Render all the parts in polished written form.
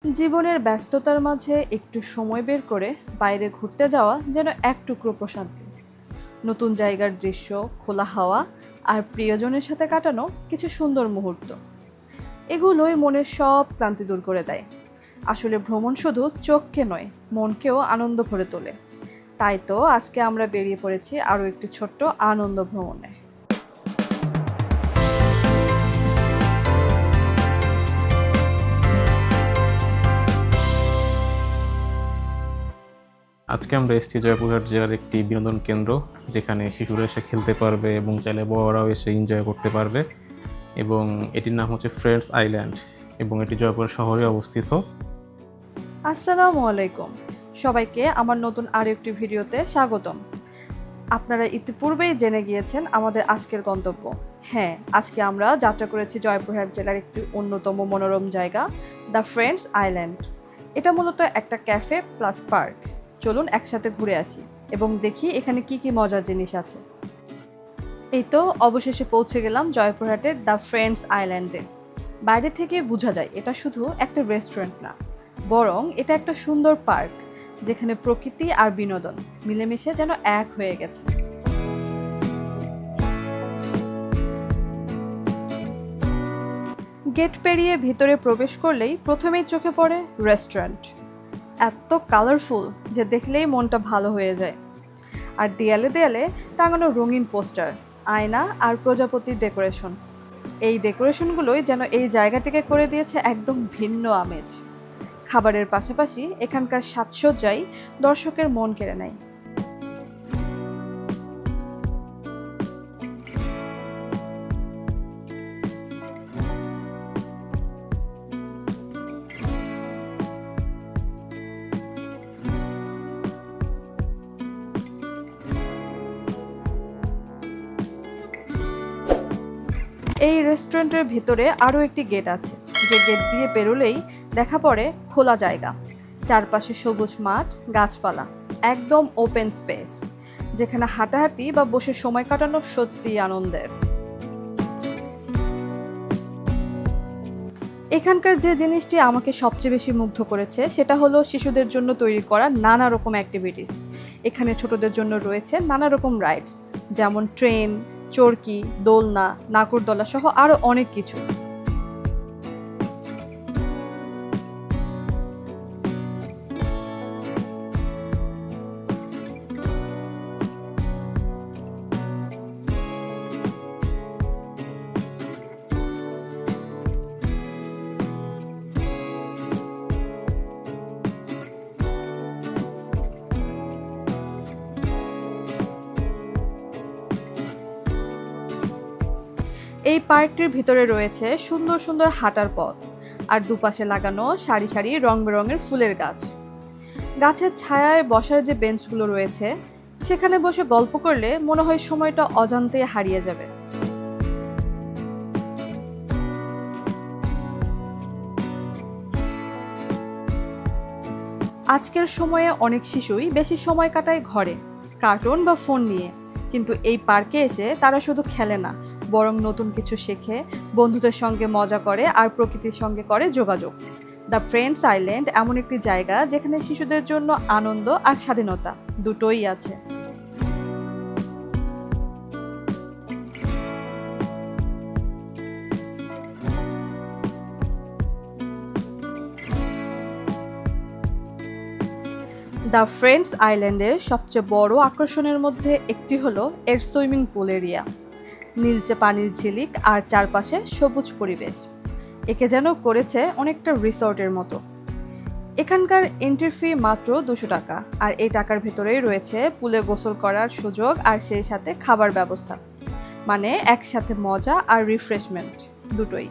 জীবনের ব্যস্ততার মাঝে একটু সময় বের করে বাইরে ঘুরতে যাওয়া যেন এক টুকরো প্রশান্তি। নতুন জায়গার দৃশ্য, খোলা হাওয়া আর প্রিয়জনের সাথে কাটানো কিছু সুন্দর মুহূর্ত, এগুলোই মনের সব ক্লান্তি দূর করে দেয়। আসলে ভ্রমণ শুধু চোখকে নয়, মনকেও আনন্দ ভরে তোলে। তাই তো আজকে আমরা বেরিয়ে পড়েছি আরও একটি ছোট্ট আনন্দ ভ্রমণে। আজকে আমরা এসেছি জয়পুরহাট জেলার একটি বিনোদন কেন্দ্র, যেখানে শিশুরা এসে খেলতে পারবে এবং চাইলে বড়রাও এসে এনজয় করতে পারবে। এবং এটির নাম হচ্ছে ফ্রেন্ডস আইল্যান্ড এবং এটি জয়পুর শহরে অবস্থিত। আসসালামু আলাইকুম সবাইকে, আমার নতুন আরও একটি ভিডিওতে স্বাগতম। আপনারা ইতিপূর্বেই জেনে গিয়েছেন আমাদের আজকের গন্তব্য। হ্যাঁ, আজকে আমরা যাত্রা করেছি জয়পুরহাট জেলার একটি অন্যতম মনোরম জায়গা, দ্য ফ্রেন্ডস আইল্যান্ড। এটা মূলত একটা ক্যাফে প্লাস পার্ক। চলুন একসাথে ঘুরে আসি এবং দেখি এখানে কি কি মজার জিনিস আছে। এই তো অবশেষে পৌঁছে গেলাম জয়পুরহাটের দ্য ফ্রেন্ডস আইল্যান্ডে। বাইরে থেকে বোঝা যায় এটা শুধু একটা রেস্টুরেন্ট না, বরং এটা একটা সুন্দর পার্ক, যেখানে প্রকৃতি আর বিনোদন মিলেমিশে যেন এক হয়ে গেছে। গেট পেরিয়ে ভিতরে প্রবেশ করলেই প্রথমেই চোখে পড়ে রেস্টুরেন্ট। এত কালারফুল যে দেখলেই মনটা ভালো হয়ে যায়। আর দেয়ালে দেয়ালে টাঙানো রঙিন পোস্টার, আয়না আর প্রজাপতির ডেকোরেশন। এই ডেকোরেশনগুলোই যেন এই জায়গাটিকে করে দিয়েছে একদম ভিন্ন আমেজ। খাবারের পাশাপাশি এখানকার সাজসজ্জাই দর্শকের মন কেড়ে নেয়। এই রেস্টুরেন্টের ভিতরে আরও একটি গেট আছে, যে গেট দিয়ে বেরোলেই দেখা পড়ে খোলা জায়গা, চারপাশে সবুজ মাঠ, গাছপালা, একদম ওপেন স্পেস, যেখানে হাঁটাহাঁটি বা বসে সময় কাটানো সত্যিই আনন্দের। এখানকার যে জিনিসটি আমাকে সবচেয়ে বেশি মুগ্ধ করেছে সেটা হলো শিশুদের জন্য তৈরি করা নানা রকম অ্যাক্টিভিটিস। এখানে ছোটদের জন্য রয়েছে নানা রকম রাইডস, যেমন ট্রেন, চরকি, দোলনা, নাগরদোলা সহ আরো অনেক কিছু। এই পার্কটির ভিতরে রয়েছে সুন্দর সুন্দর হাঁটার পথ আর দুপাশে লাগানো সারি সারি রং বেরঙের ফুলের গাছ। গাছের ছায়ায় বসার যে বেঞ্চগুলো রয়েছে, সেখানে বসে গল্প করলে মনে হয় সময়টা অজান্তে হারিয়ে যাবে। আজকের সময়ে অনেক শিশুই বেশি সময় কাটায় ঘরে, কার্টুন বা ফোন নিয়ে, কিন্তু এই পার্কে এসে তারা শুধু খেলে না, বরং নতুন কিছু শেখে, বন্ধুদের সঙ্গে মজা করে আর প্রকৃতির সঙ্গে করে যোগাযোগ। দ্য ফ্রেন্ডস আইল্যান্ড এমন একটি জায়গা যেখানে শিশুদের জন্য আনন্দ আর স্বাধীনতা দুটোই আছে। দ্য ফ্রেন্ডস আইল্যান্ডের সবচেয়ে বড় আকর্ষণের মধ্যে একটি হলো এর সুইমিং পুল এরিয়া। নীলচে পানির ঝিলিক আর চারপাশে সবুজ পরিবেশ একে যেন করেছে অনেকটা রিসর্টের মতো। এখানকার এন্ট্রি ফি মাত্র 200 টাকা, আর এই টাকার ভেতরেই রয়েছে পুলে গোসল করার সুযোগ আর সেই সাথে খাবার ব্যবস্থা, মানে একসাথে মজা আর রিফ্রেশমেন্ট দুটোই।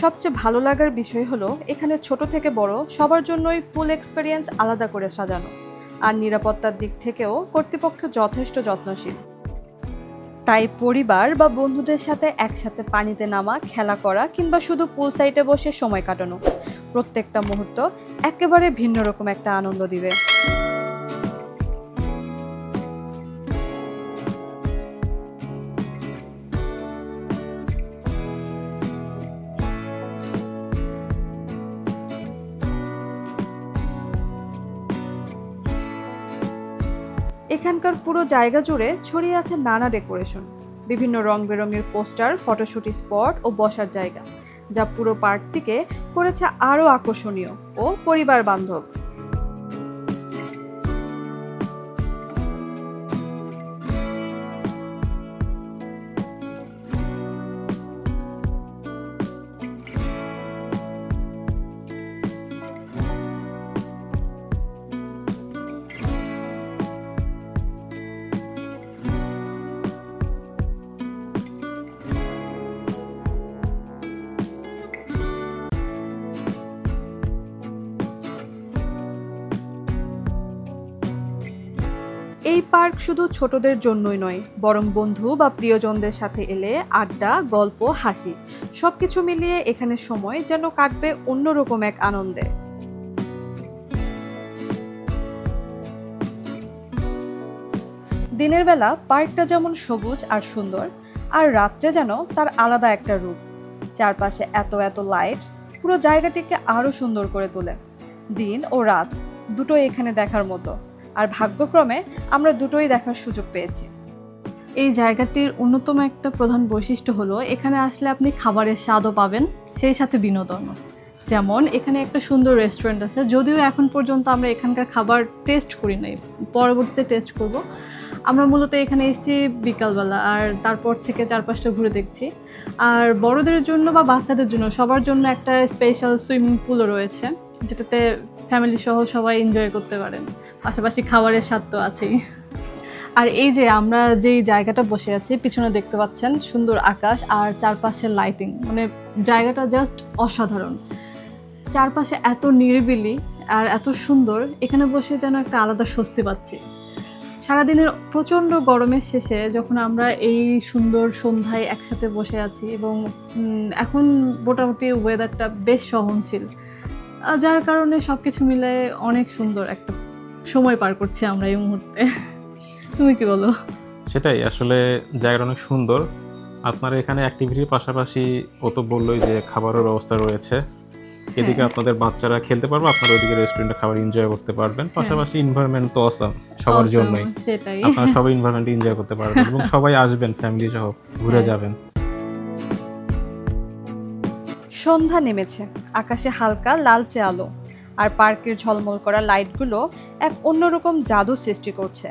সবচেয়ে ভালো লাগার বিষয় হলো এখানে ছোট থেকে বড় সবার জন্যই পুল এক্সপেরিয়েন্স আলাদা করে সাজানো। আর নিরাপত্তার দিক থেকেও কর্তৃপক্ষ যথেষ্ট যত্নশীল। তাই পরিবার বা বন্ধুদের সাথে একসাথে পানিতে নামা, খেলা করা কিংবা শুধু পুল সাইডে বসে সময় কাটানো, প্রত্যেকটা মুহূর্ত একেবারে ভিন্ন রকম একটা আনন্দ দিবে। এখানকার পুরো জায়গা জুড়ে ছড়িয়ে আছে নানা ডেকোরেশন, বিভিন্ন রং বেরঙের পোস্টার, ফটোশুট স্পট ও বসার জায়গা, যা পুরো পার্কটিকে করেছে আরও আকর্ষণীয় ও পরিবার বান্ধব। এই পার্ক শুধু ছোটদের জন্যই নয়, বরং বন্ধু বা প্রিয়জনদের সাথে এলে আড্ডা, গল্প, হাসি সবকিছু মিলিয়ে এখানে সময় যেন কাটবে অন্যরকম এক আনন্দে। দিনের বেলা পার্কটা যেমন সবুজ আর সুন্দর, আর রাত্রে যেন তার আলাদা একটা রূপ। চারপাশে এত এত লাইটস পুরো জায়গাটিকে আরো সুন্দর করে তোলে। দিন ও রাত দুটোই এখানে দেখার মতো, আর ভাগ্যক্রমে আমরা দুটোই দেখার সুযোগ পেয়েছি। এই জায়গাটির অন্যতম একটা প্রধান বৈশিষ্ট্য হলো এখানে আসলে আপনি খাবারের স্বাদও পাবেন, সেই সাথে বিনোদনও। যেমন এখানে একটা সুন্দর রেস্টুরেন্ট আছে, যদিও এখন পর্যন্ত আমরা এখানকার খাবার টেস্ট করি নাই, পরবর্তীতে টেস্ট করব। আমরা মূলত এখানে এসেছি বিকালবেলা, আর তারপর থেকে চারপাশটা ঘুরে দেখছি। আর বড়দের জন্য বা বাচ্চাদের জন্য সবার জন্য একটা স্পেশাল সুইমিং পুলও রয়েছে, যেটাতে ফ্যামিলি সহ সবাই এনজয় করতে পারেন। পাশাপাশি খাবারের স্বাদ তো আছেই। আর এই যে আমরা যেই জায়গাটা বসে আছি, পিছনে দেখতে পাচ্ছেন সুন্দর আকাশ আর চারপাশের লাইটিং, মানে জায়গাটা জাস্ট অসাধারণ। চারপাশে এত নিরিবিলি আর এত সুন্দর, এখানে বসে যেন একটা আলাদা স্বস্তি পাচ্ছি। সারাদিনের প্রচণ্ড গরমের শেষে যখন আমরা এই সুন্দর সন্ধ্যায় একসাথে বসে আছি, এবং এখন মোটামুটি ওয়েদারটা বেশ সহনশীল, যার কারণে সব কিছু মিলে অনেক সুন্দর একটা সময় পার করছি আমরা এই মুহূর্তে। তুমি কি বলো? সেটাই, আসলে জায়গাটা অনেক সুন্দর। আপনারা এখানে অ্যাক্টিভিটির পাশাপাশি ও তো বললোই যে খাবারের ব্যবস্থা রয়েছে, এদিকে আপনাদের বাচ্চারা খেলতে পারবে, আপনারা ওইদিকে রেস্টুরেন্টে খাবার এনজয় করতে পারবেন। পাশাপাশি এনভায়রনমেন্ট তো অসাম সবার জন্যই, সেটাই, আপনারা সবাই এনভায়রনমেন্ট এনজয় করতে পারবেন এবং সবাই আসবেন ফ্যামিলি সহ ঘুরে যাবেন। সন্ধ্যা নেমেছে, আকাশে হালকা লালচে আলো, আর পার্কের ঝলমল করা লাইটগুলো এক অন্যরকম জাদু সৃষ্টি করছে।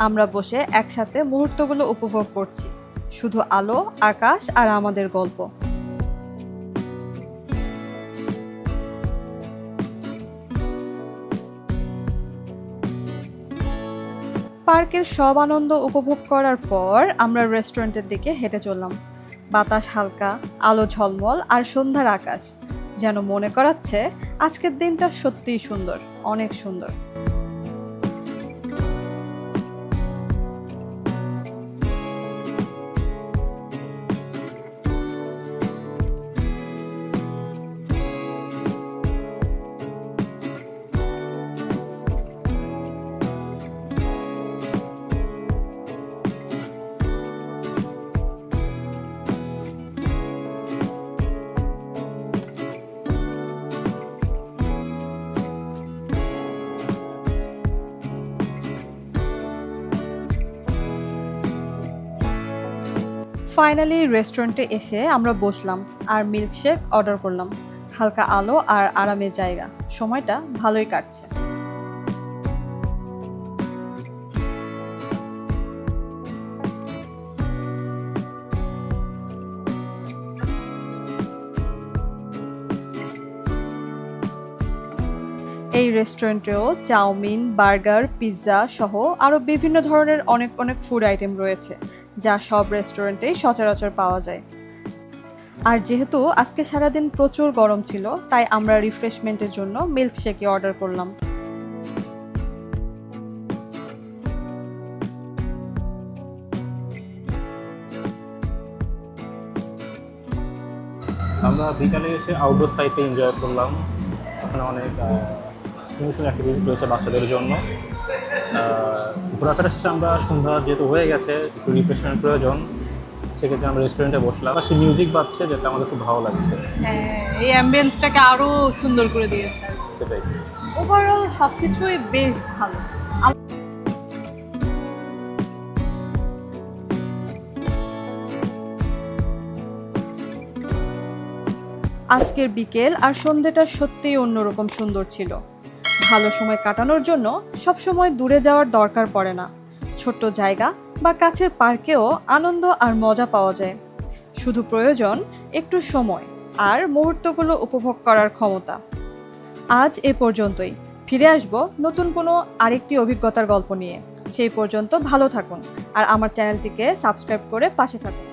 আমরা বসে একসাথে মুহূর্তগুলো উপভোগ করছি, শুধু আলো, আকাশ আর আমাদের গল্প। পার্কের সব আনন্দ উপভোগ করার পর আমরা রেস্টুরেন্টের দিকে হেঁটে চললাম। বাতাস হালকা, আলো ঝলমল আর সন্ধ্যার আকাশ যেন মনে করাচ্ছে আজকের দিনটা সত্যিই সুন্দর, অনেক সুন্দর। ফাইনালি রেস্টুরেন্টে এসে আমরা বসলাম আর মিল্কশেক অর্ডার করলাম। হালকা আলো আর আরামের জায়গা, সময়টা ভালোই কাটছে। এই রেস্টুরেন্টেও চাউমিন, বার্গার, পিৎজা সহ আরও বিভিন্ন ধরনের অনেক অনেক ফুড আইটেম রয়েছে, যা সব রেস্টুরেন্টেই সচরাচর পাওয়া যায়। আর যেহেতু আজকে সারাদিন প্রচুর গরম ছিল, তাই আমরা রিফ্রেশমেন্টের জন্য মিল্কশেকই অর্ডার করলাম। আমরা বিকালে এসে আউটডোর সাইডে এনজয় করলাম। ওখানে অনেক সুন্দর সুন্দর অ্যাক্টিভিটিস রয়েছে বাচ্চাদের জন্য। ঘোরাফেরা শেষে আমরা সন্ধ্যা যেহেতু হয়ে গেছে, একটু রিফ্রেশমেন্ট প্রয়োজন, সেক্ষেত্রে আমরা রেস্টুরেন্টে বসলাম। সে মিউজিক বাজছে, যেটা আমাদের খুব ভালো লাগছে। হ্যাঁ, এই অ্যাম্বিয়েন্সটাকে আরো সুন্দর করে দিয়েছে। সেটাই। ওভারঅল সবকিছুই বেশ ভালো। আজকের বিকেল আর সন্ধ্যাটা সত্যিই অন্যরকম সুন্দর ছিল। ভালো সময় কাটানোর জন্য সবসময় দূরে যাওয়ার দরকার পড়ে না। ছোট্ট জায়গা বা কাছের পার্কেও আনন্দ আর মজা পাওয়া যায়। শুধু প্রয়োজন একটু সময় আর মুহূর্তগুলো উপভোগ করার ক্ষমতা। আজ এ পর্যন্তই। ফিরে আসব নতুন কোনো আরেকটি অভিজ্ঞতার গল্প নিয়ে। সেই পর্যন্ত ভালো থাকুন আর আমার চ্যানেলটিকে সাবস্ক্রাইব করে পাশে থাকুন।